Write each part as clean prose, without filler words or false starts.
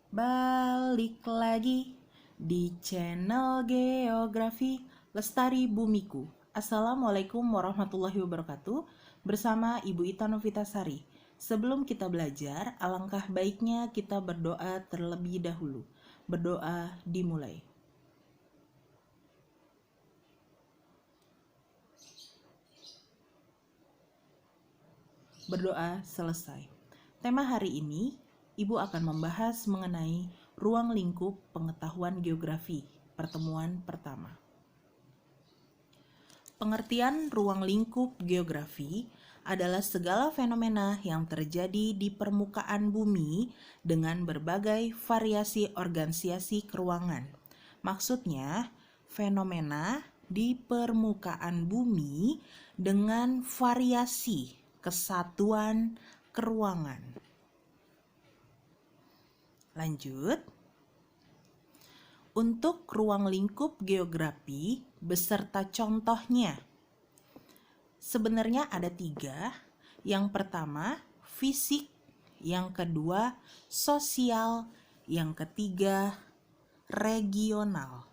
Balik lagi di channel Geografi Lestari Bumiku. Assalamualaikum warahmatullahi wabarakatuh. Bersama Ibu Ita Novitasari. Sebelum kita belajar, alangkah baiknya kita berdoa terlebih dahulu. Berdoa dimulai. Berdoa selesai. Tema hari ini, Ibu akan membahas mengenai ruang lingkup pengetahuan geografi, pertemuan pertama. Pengertian ruang lingkup geografi adalah segala fenomena yang terjadi di permukaan bumi dengan berbagai variasi organisasi keruangan. Maksudnya, fenomena di permukaan bumi dengan variasi kesatuan keruangan. Lanjut. Untuk ruang lingkup geografi beserta contohnya. Sebenarnya ada 3. Yang pertama, fisik. Yang kedua, sosial. Yang ketiga, regional.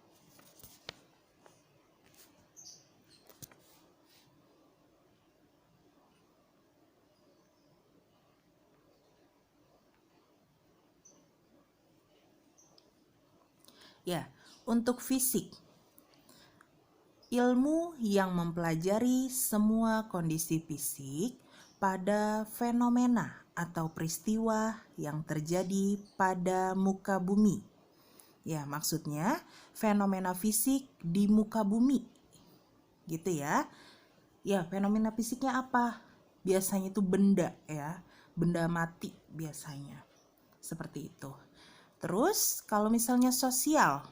Ya, untuk fisik, ilmu yang mempelajari semua kondisi fisik pada fenomena atau peristiwa yang terjadi pada muka bumi. Ya, maksudnya fenomena fisik di muka bumi. Gitu ya. Ya, fenomena fisiknya apa? Biasanya itu benda ya, benda mati biasanya. Seperti itu. Terus kalau misalnya sosial,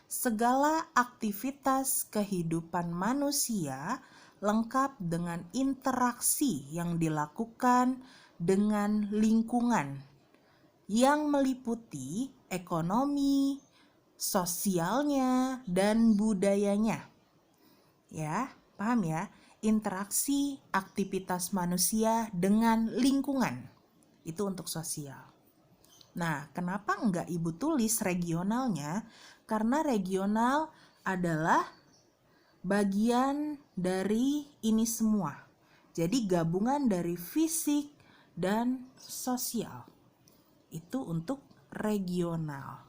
segala aktivitas kehidupan manusia lengkap dengan interaksi yang dilakukan dengan lingkungan yang meliputi ekonomi, sosialnya, dan budayanya. Ya, paham ya? Interaksi aktivitas manusia dengan lingkungan. Itu untuk sosial. Nah, kenapa enggak Ibu tulis regionalnya? Karena regional adalah bagian dari ini semua. Jadi gabungan dari fisik dan sosial. Itu untuk regional.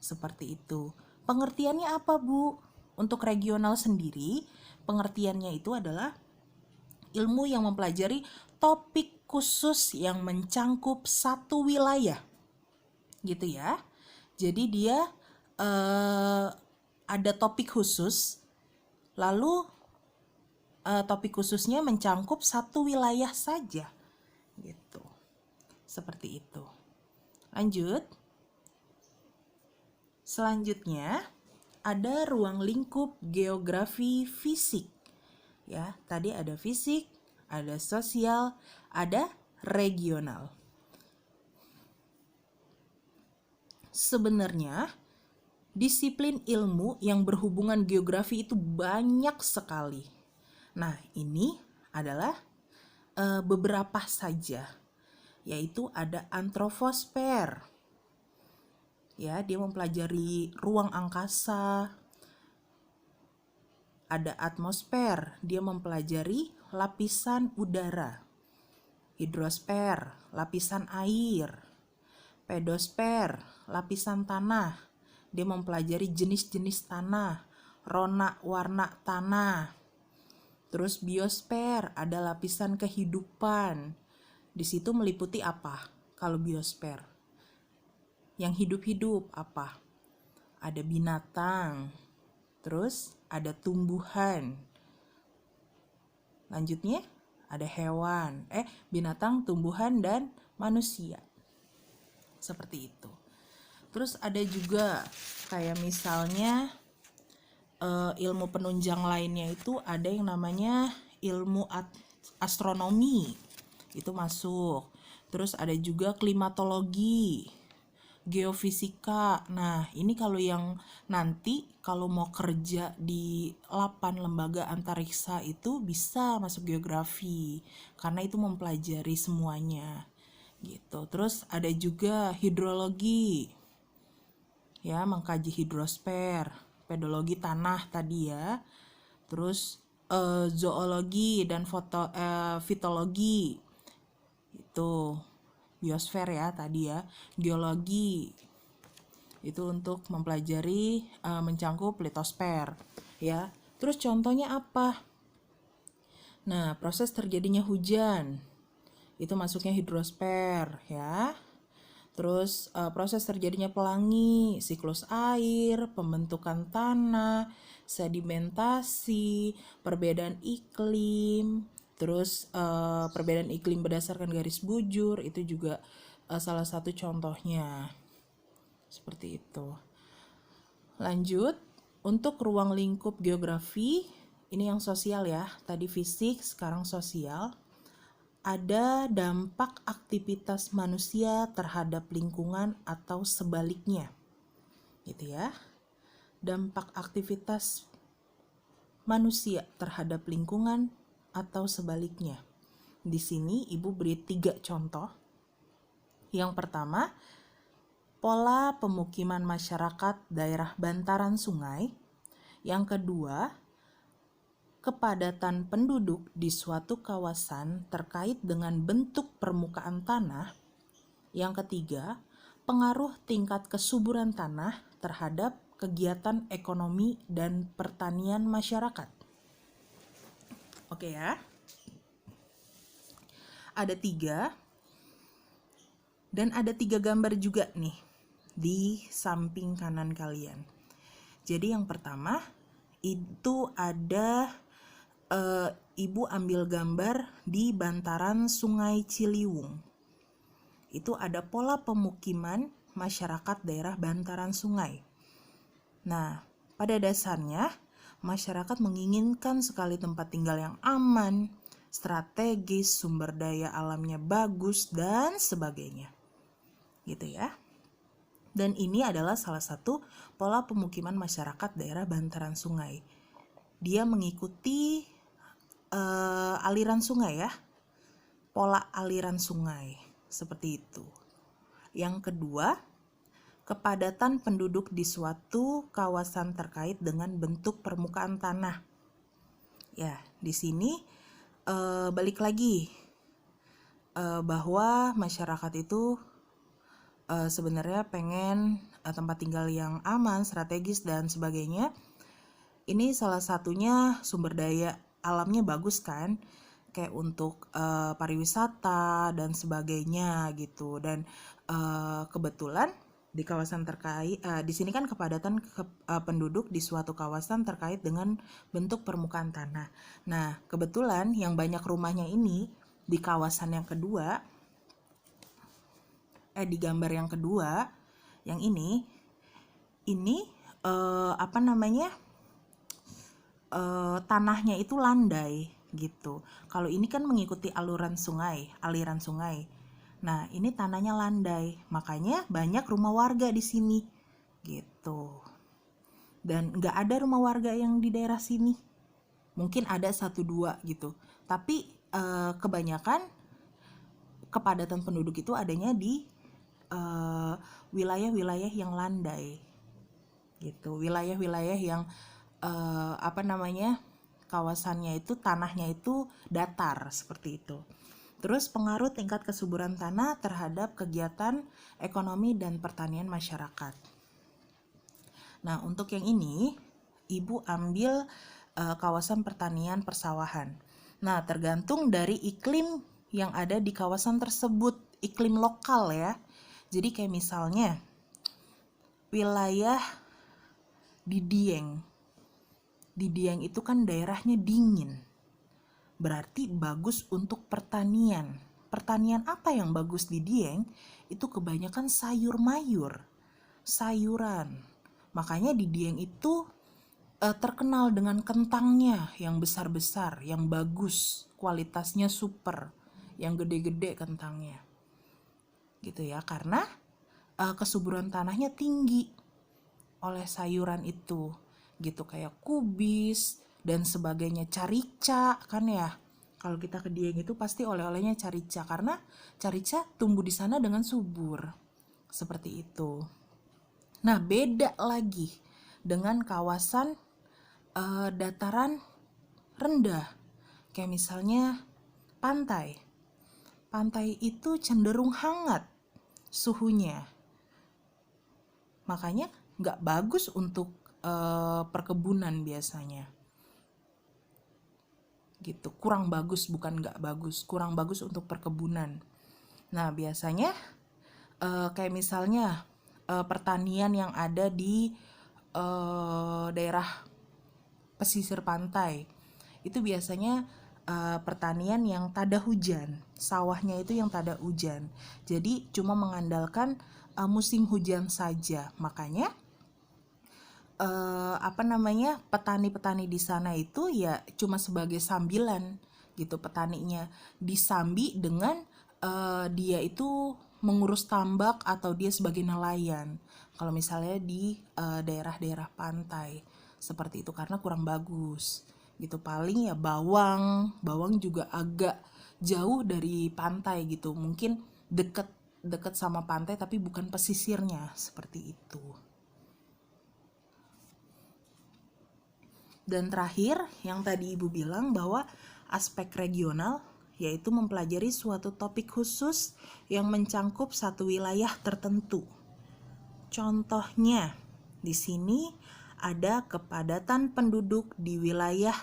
Seperti itu. Pengertiannya apa, Bu? Untuk regional sendiri, pengertiannya itu adalah ilmu yang mempelajari topik khusus yang mencangkup satu wilayah. Gitu ya. Jadi dia ada topik khusus, lalu topik khususnya mencangkup satu wilayah saja. Gitu. Seperti itu. Lanjut. Selanjutnya ada ruang lingkup geografi fisik. Ya, tadi ada fisik, ada sosial, ada regional. Sebenarnya disiplin ilmu yang berhubungan geografi itu banyak sekali. Nah, ini adalah beberapa saja, yaitu ada antroposfer. Ya, dia mempelajari ruang angkasa. Ada atmosfer, dia mempelajari lapisan udara. Hidrosfer, lapisan air. Pedosfer, lapisan tanah. Dia mempelajari jenis-jenis tanah, rona warna tanah. Terus biosfer, ada lapisan kehidupan. Di situ meliputi apa? Kalau biosfer, yang hidup-hidup apa? Ada binatang. Terus ada tumbuhan. Lanjutnya ada hewan, binatang, tumbuhan, dan manusia. Seperti itu. Terus ada juga kayak misalnya ilmu penunjang lainnya itu ada yang namanya ilmu astronomi. Itu masuk. Terus ada juga klimatologi, geofisika. Nah, ini kalau yang nanti kalau mau kerja di 8 lembaga antariksa itu bisa masuk geografi karena itu mempelajari semuanya. gitu. Terus ada juga hidrologi, ya, mengkaji hidrosfer. Pedologi tanah tadi ya. Terus zoologi dan fitologi, itu biosfer ya tadi ya. Geologi itu untuk mempelajari mencangkup litosfer ya. Terus contohnya apa? Nah, proses terjadinya hujan itu masuknya hidrosfer ya. Terus proses terjadinya pelangi, siklus air, pembentukan tanah, sedimentasi, perbedaan iklim, terus perbedaan iklim berdasarkan garis bujur itu juga salah satu contohnya. Seperti itu. Lanjut, untuk ruang lingkup geografi, ini yang sosial ya, tadi fisik, sekarang sosial. Ada dampak aktivitas manusia terhadap lingkungan atau sebaliknya, gitu ya. Dampak aktivitas manusia terhadap lingkungan atau sebaliknya. Di sini Ibu beri 3 contoh. Yang pertama, pola pemukiman masyarakat daerah bantaran sungai. Yang kedua, kepadatan penduduk di suatu kawasan terkait dengan bentuk permukaan tanah. Yang ketiga, pengaruh tingkat kesuburan tanah terhadap kegiatan ekonomi dan pertanian masyarakat. Oke ya. Ada 3. Dan ada 3 gambar juga nih di samping kanan kalian. Jadi yang pertama, itu ada Ibu ambil gambar di bantaran Sungai Ciliwung. Itu ada pola pemukiman masyarakat daerah bantaran sungai. Nah, pada dasarnya masyarakat menginginkan sekali tempat tinggal yang aman, strategis, sumber daya alamnya bagus, dan sebagainya. Gitu ya. Dan ini adalah salah satu pola pemukiman masyarakat daerah bantaran sungai. Dia mengikuti aliran sungai ya, pola aliran sungai seperti itu. Yang kedua, kepadatan penduduk di suatu kawasan terkait dengan bentuk permukaan tanah. Ya, di sini balik lagi bahwa masyarakat itu sebenarnya pengen tempat tinggal yang aman, strategis, dan sebagainya. Ini salah satunya sumber daya alamnya bagus kan, kayak untuk pariwisata dan sebagainya gitu. Dan kebetulan di kawasan terkait di sini kan kepadatan penduduk di suatu kawasan terkait dengan bentuk permukaan tanah. Nah, kebetulan yang banyak rumahnya ini di kawasan yang kedua, di gambar yang kedua, yang ini tanahnya itu landai gitu. Kalau ini kan mengikuti aliran sungai. Nah, ini tanahnya landai, makanya banyak rumah warga di sini gitu. Dan nggak ada rumah warga yang di daerah sini. Mungkin ada 1-2 gitu. Tapi kebanyakan kepadatan penduduk itu adanya di wilayah-wilayah yang landai gitu. Wilayah-wilayah yang kawasannya itu, tanahnya itu datar seperti itu. Terus pengaruh tingkat kesuburan tanah terhadap kegiatan ekonomi dan pertanian masyarakat. Nah, untuk yang ini Ibu ambil kawasan pertanian persawahan. Nah, tergantung dari iklim yang ada di kawasan tersebut, iklim lokal ya. Jadi kayak misalnya wilayah di Dieng. Di Dieng itu kan daerahnya dingin. Berarti bagus untuk pertanian. Pertanian apa yang bagus di Dieng? Itu kebanyakan sayur-mayur, sayuran. Makanya di Dieng itu terkenal dengan kentangnya yang besar-besar, yang bagus, kualitasnya super, yang gede-gede kentangnya. Gitu ya, karena kesuburan tanahnya tinggi oleh sayuran itu. Gitu, kayak kubis dan sebagainya, carica kan ya. Kalau kita ke Dieng itu pasti oleh-olehnya carica, karena carica tumbuh di sana dengan subur. Seperti itu. Nah, beda lagi dengan kawasan dataran rendah. Kayak misalnya pantai. Pantai itu cenderung hangat suhunya. Makanya nggak bagus untuk perkebunan biasanya. Gitu, kurang bagus, bukan nggak bagus, kurang bagus untuk perkebunan. Nah, biasanya kayak misalnya pertanian yang ada di daerah pesisir pantai, itu biasanya pertanian yang tada hujan, sawahnya itu yang tada hujan, jadi cuma mengandalkan musim hujan saja. Makanya petani-petani di sana itu ya cuma sebagai sambilan gitu, petaninya disambi dengan dia itu mengurus tambak atau dia sebagai nelayan kalau misalnya di daerah-daerah pantai seperti itu, karena kurang bagus gitu. Paling ya bawang juga agak jauh dari pantai gitu, mungkin deket sama pantai tapi bukan pesisirnya, seperti itu. Dan terakhir, yang tadi Ibu bilang bahwa aspek regional, yaitu mempelajari suatu topik khusus yang mencangkup satu wilayah tertentu. Contohnya, di sini ada kepadatan penduduk di wilayah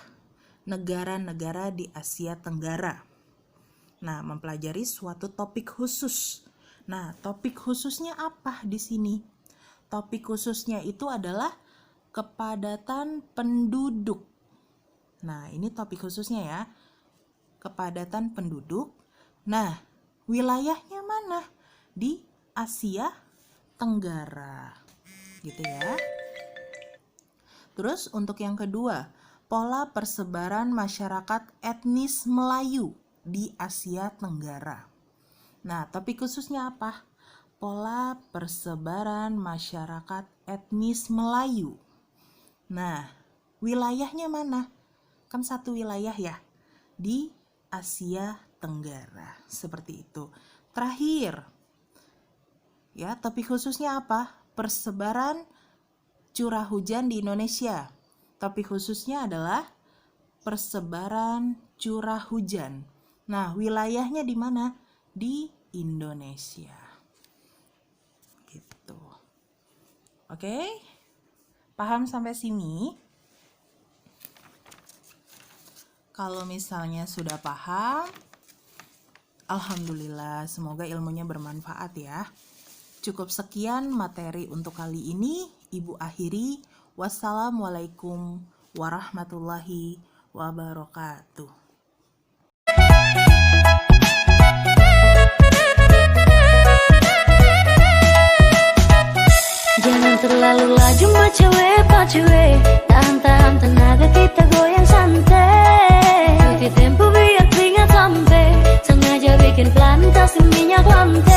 negara-negara di Asia Tenggara. Nah, mempelajari suatu topik khusus. Nah, topik khususnya apa di sini? Topik khususnya itu adalah kepadatan penduduk. Nah, ini topik khususnya ya. Kepadatan penduduk. Nah, wilayahnya mana? Di Asia Tenggara. Gitu ya. Terus untuk yang kedua, pola persebaran masyarakat etnis Melayu di Asia Tenggara. Nah, topik khususnya apa? Pola persebaran masyarakat etnis Melayu. Nah, wilayahnya mana? Kan satu wilayah ya, di Asia Tenggara. Seperti itu. Terakhir, ya, topik khususnya apa? Persebaran curah hujan di Indonesia. Topik khususnya adalah persebaran curah hujan. Nah, wilayahnya di mana? Di Indonesia. Gitu. Oke? Paham sampai sini? Kalau misalnya sudah paham, alhamdulillah, semoga ilmunya bermanfaat ya. Cukup sekian materi untuk kali ini, Ibu akhiri. Wassalamualaikum warahmatullahi wabarakatuh. Jangan terlalu laju Pak cewek, tahan-tahan tenaga kita goyang santai. Ikuti tempo biar keringat sampai, sengaja bikin plantas minyak lantai.